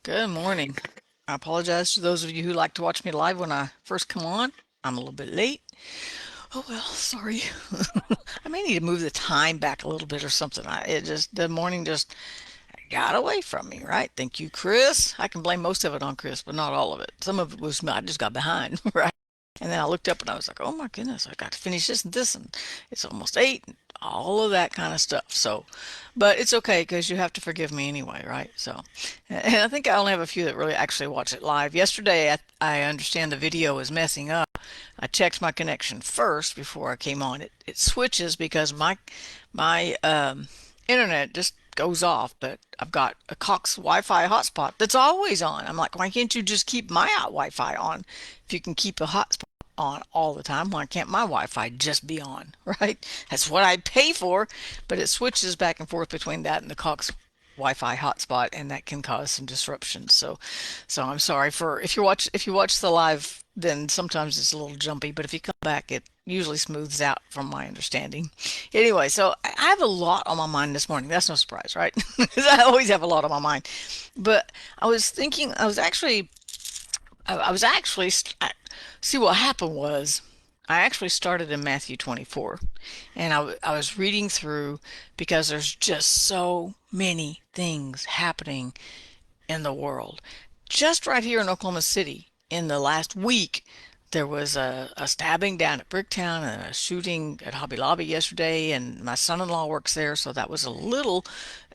Good morning. I apologize to those of you who like to watch me live when I first come on. I'm a little bit late. Oh well, sorry. I may need to move the time back a little bit or something. The morning just got away from me, right? Thank you, Chris. I can blame most of it on Chris, but not all of it. Some of it was I just got behind, right? And then I looked up and I was like, oh my goodness, I got to finish this and this, and it's almost 8, and all of that kind of stuff. So, but it's okay because you have to forgive me anyway, right? So, and I think I only have a few that really actually watch it live. Yesterday, I understand the video was messing up. I checked my connection first before I came on. It switches because my internet just goes off, but I've got a Cox Wi-Fi hotspot that's always on. I'm like, why can't you just keep my Wi-Fi on? If you can keep a hotspot on all the time, why can't my Wi-Fi just be on, right? That's what I pay for, but it switches back and forth between that and the Cox Wi-Fi hotspot, and that can cause some disruptions. So I'm sorry for if you watch the live, then sometimes it's a little jumpy, but if you come back, it usually smooths out from my understanding. Anyway, so I have a lot on my mind this morning. That's no surprise, right? I always have a lot on my mind. But I was thinking, I was actually, see what happened was I actually started in Matthew 24, and I was reading through because there's just so many things happening in the world. Just right here in Oklahoma City, in the last week, there was a stabbing down at Bricktown and a shooting at Hobby Lobby yesterday, and my son-in-law works there, so that was a little.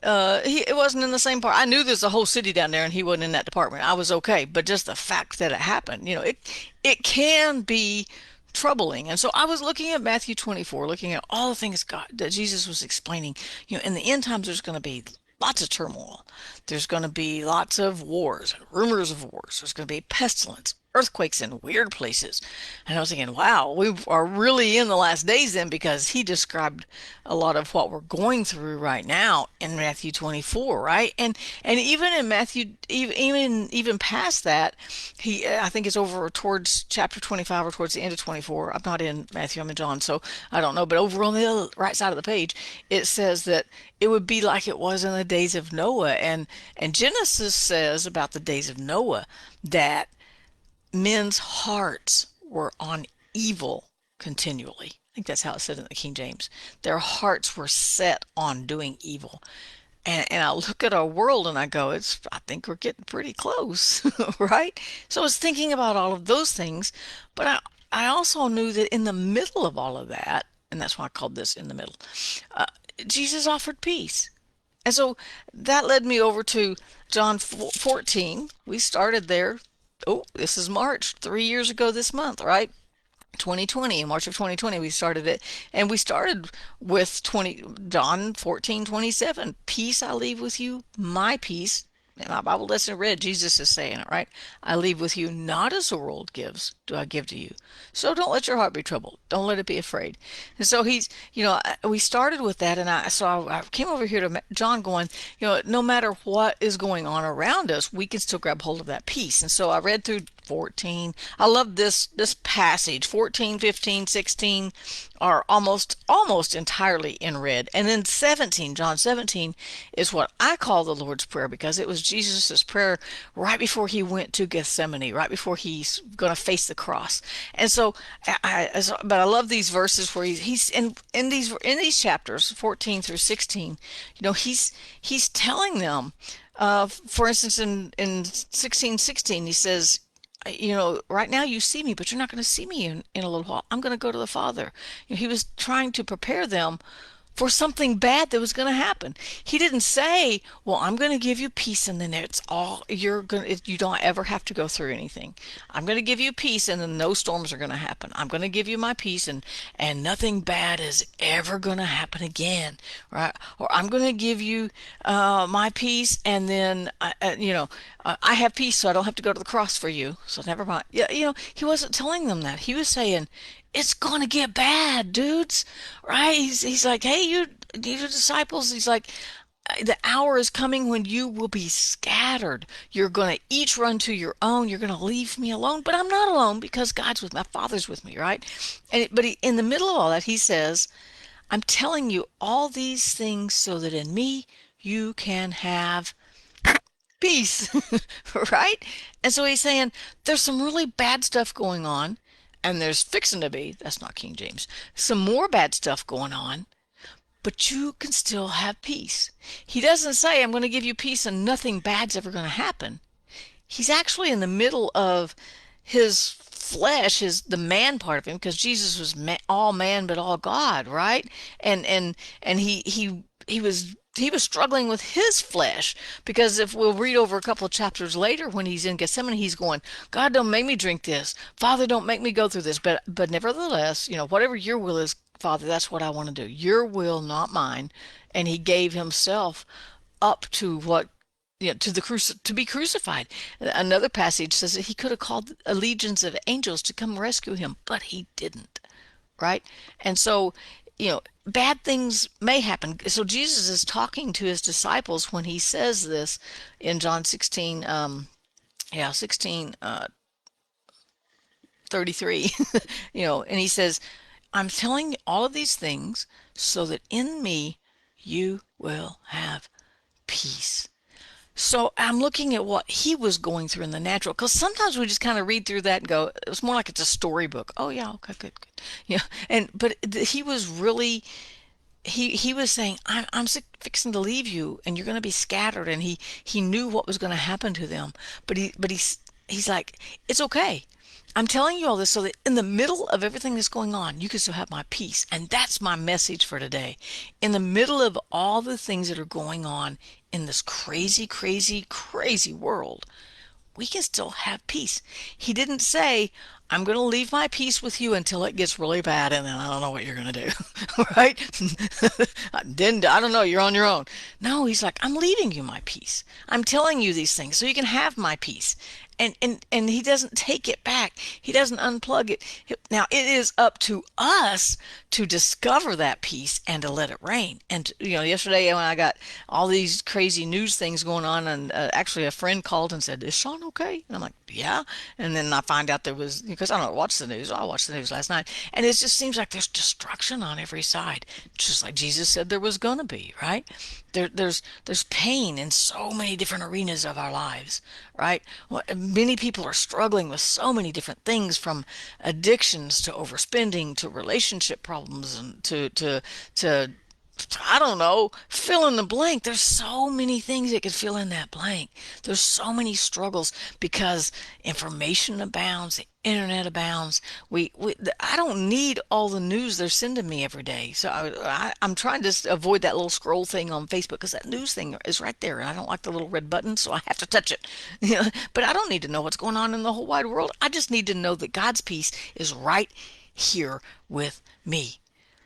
It wasn't in the same part. I knew there's a whole city down there, and he wasn't in that department. I was okay, but just the fact that it happened, it can be troubling. And so I was looking at Matthew 24, looking at all the things God that Jesus was explaining. In the end times, there's going to be lots of turmoil. There's going to be lots of wars, rumors of wars. There's going to be pestilence, earthquakes in weird places. And I was thinking, wow, we are really in the last days then, because he described a lot of what we're going through right now in Matthew 24, right? And even in Matthew, even past that, I think it's over towards chapter 25 or towards the end of 24. I'm not in Matthew, I'm in John, so I don't know. But over on the other, right side of the page, it says that it would be like it was in the days of Noah. And Genesis says about the days of Noah that men's hearts were on evil continually. I think that's how it said in the King James. Their hearts were set on doing evil. And I look at our world and I go, I think we're getting pretty close, right? So I was thinking about all of those things, but I also knew that in the middle of all of that, and that's why I called this in the middle, uh, Jesus offered peace. And so that led me over to John 14. We started there. Oh, this is March, 3 years ago this month, right? 2020, in March of 2020, we started it. And we started with John 14:27. Peace I leave with you, my peace. In my Bible lesson read, Jesus is saying it, right? I leave with you, not as the world gives, do I give to you. So don't let your heart be troubled. Don't let it be afraid. And so we started with that, and I came over here to John going, no matter what is going on around us, we can still grab hold of that peace. And so I read through 14. I love this passage. 14, 15, 16 are almost entirely in red. And then 17, John 17, is what I call the Lord's Prayer, because it was Jesus's prayer right before he went to Gethsemane, right before he's going to face the cross. And so but I love these verses where he's in these chapters 14 through 16. He's telling them, for instance, in 16:16, he says, right now you see me, but you're not going to see me in a little while. I'm going to go to the Father. He was trying to prepare them for something bad that was going to happen. He didn't say, well, I'm going to give you peace, and then it's all you don't ever have to go through anything. I'm going to give you peace, and then no storms are going to happen. I'm going to give you my peace, and nothing bad is ever going to happen again, right? Or I'm going to give you my peace, and then I have peace, so I don't have to go to the cross for you. So never mind. Yeah, he wasn't telling them that. He was saying, it's gonna get bad, dudes, right? He's like, hey, you disciples. He's like, the hour is coming when you will be scattered. You're gonna each run to your own. You're gonna leave me alone, but I'm not alone because God's with me. My Father's with me, right? In the middle of all that, he says, I'm telling you all these things so that in me you can have peace, right? And so he's saying there's some really bad stuff going on, and there's fixing to be, that's not King James, some more bad stuff going on, but you can still have peace. He doesn't say, I'm going to give you peace and nothing bad's ever going to happen. He's actually in the middle of his flesh, his the man part of him, because Jesus was all man but all God, right? And he was struggling with his flesh, because if we'll read over a couple of chapters later, when he's in Gethsemane, he's going, God, don't make me drink this. Father, don't make me go through this. But nevertheless, whatever your will is, Father, that's what I want to do. Your will, not mine. And he gave himself up to what, to to be crucified. Another passage says that he could have called a legions of angels to come rescue him, but he didn't, right? And so, bad things may happen. So Jesus is talking to his disciples when he says this in John 16, 16, 33, and he says, I'm telling you all of these things so that in me you will have peace. So I'm looking at what he was going through in the natural, because sometimes we just kind of read through that and go, it was more like it's a storybook. Oh yeah, okay, good, good. But he was really, he was saying, I'm fixing to leave you, and you're going to be scattered. And he knew what was going to happen to them, but he's like, it's okay. I'm telling you all this so that in the middle of everything that's going on, you can still have my peace. And that's my message for today. In the middle of all the things that are going on in this crazy, crazy, crazy world, we can still have peace. He didn't say, I'm going to leave my peace with you until it gets really bad, and then I don't know what you're going to do. Right? Then I don't know, you're on your own. No, he's like, I'm leaving you my peace. I'm telling you these things so you can have my peace. And he doesn't take it back. He doesn't unplug it. Now it is up to us to discover that peace and to let it rain. And yesterday when I got all these crazy news things going on, and actually a friend called and said, "Is Sean okay?" And I'm like, "Yeah." And then I find out there was, because I don't watch the news. I watched the news last night, and it just seems like there's destruction on every side, just like Jesus said there was gonna be, right? There's pain in so many different arenas of our lives, right? Well, many people are struggling with so many different things, from addictions to overspending to relationship problems and to I don't know, fill in the blank. There's so many things that could fill in that blank. There's so many struggles because information abounds, the internet abounds. I don't need all the news they're sending me every day. So I'm trying to avoid that little scroll thing on Facebook, because that news thing is right there, and I don't like the little red button, so I have to touch it. But I don't need to know what's going on in the whole wide world. I just need to know that God's peace is right here with me.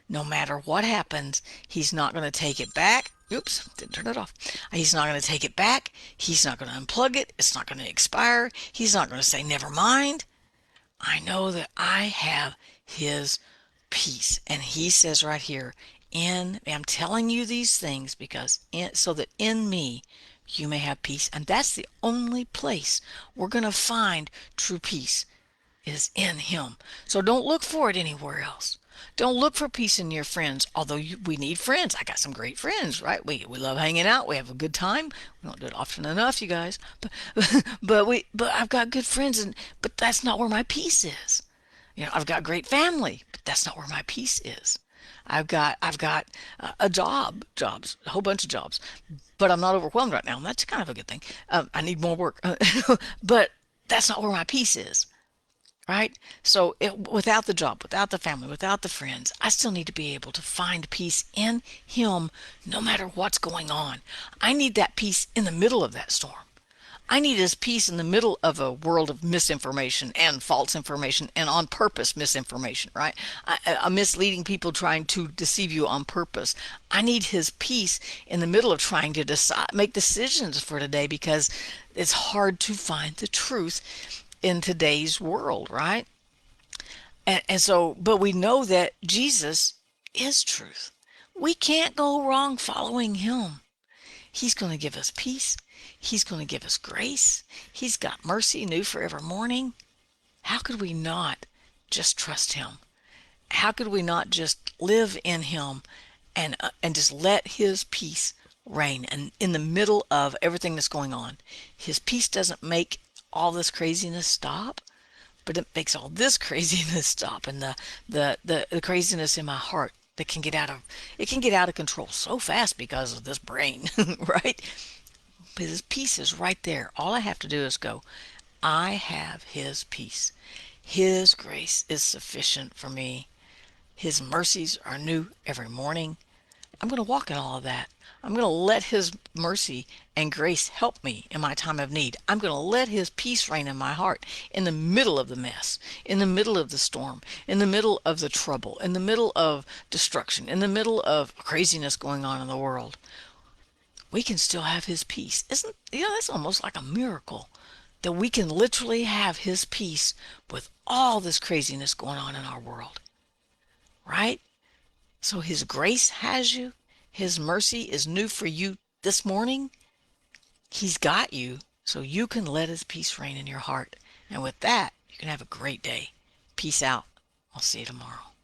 No matter what happens, he's not going to take it back. Oops, didn't turn it off. He's not going to take it back. He's not going to unplug it. It's not going to expire. He's not going to say, never mind. I know that I have his peace. And he says right here, I'm telling you these things so that in me you may have peace. And that's the only place we're going to find true peace, is in him. So don't look for it anywhere else. Don't look for peace in your friends, although we need friends. I got some great friends, right? We love hanging out. We have a good time. We don't do it often enough, you guys. But but I've got good friends, but that's not where my peace is. I've got great family, but that's not where my peace is. I've got a jobs, a whole bunch of jobs, but I'm not overwhelmed right now, and that's kind of a good thing. I need more work, but that's not where my peace is. Right? So without the job, without the family, without the friends, I still need to be able to find peace in him no matter what's going on. I need that peace in the middle of that storm. I need his peace in the middle of a world of misinformation and false information and on purpose misinformation, right? Misleading people trying to deceive you on purpose. I need his peace in the middle of trying to make decisions for today, because it's hard to find the truth in today's world, right? And so, but we know that Jesus is truth. We can't go wrong following him. He's going to give us peace. He's going to give us grace. He's got mercy new for every morning. How could we not just trust him? How could we not just live in him and just let his peace reign and in the middle of everything that's going on. His peace doesn't make all this craziness stop, but it makes all this craziness stop, and the craziness in my heart that can get out of it can get out of control so fast because of this brain, right? But his peace is right there. All I have to do is go, I have his peace. His grace is sufficient for me. His mercies are new every morning. I'm going to walk in all of that. I'm going to let his mercy and grace help me in my time of need. I'm going to let his peace reign in my heart in the middle of the mess, in the middle of the storm, in the middle of the trouble, in the middle of destruction, in the middle of craziness going on in the world. We can still have his peace. Isn't, that's almost like a miracle that we can literally have his peace with all this craziness going on in our world, right? So his grace has you. His mercy is new for you this morning. He's got you so you can let his peace reign in your heart. And with that, you can have a great day. Peace out. I'll see you tomorrow.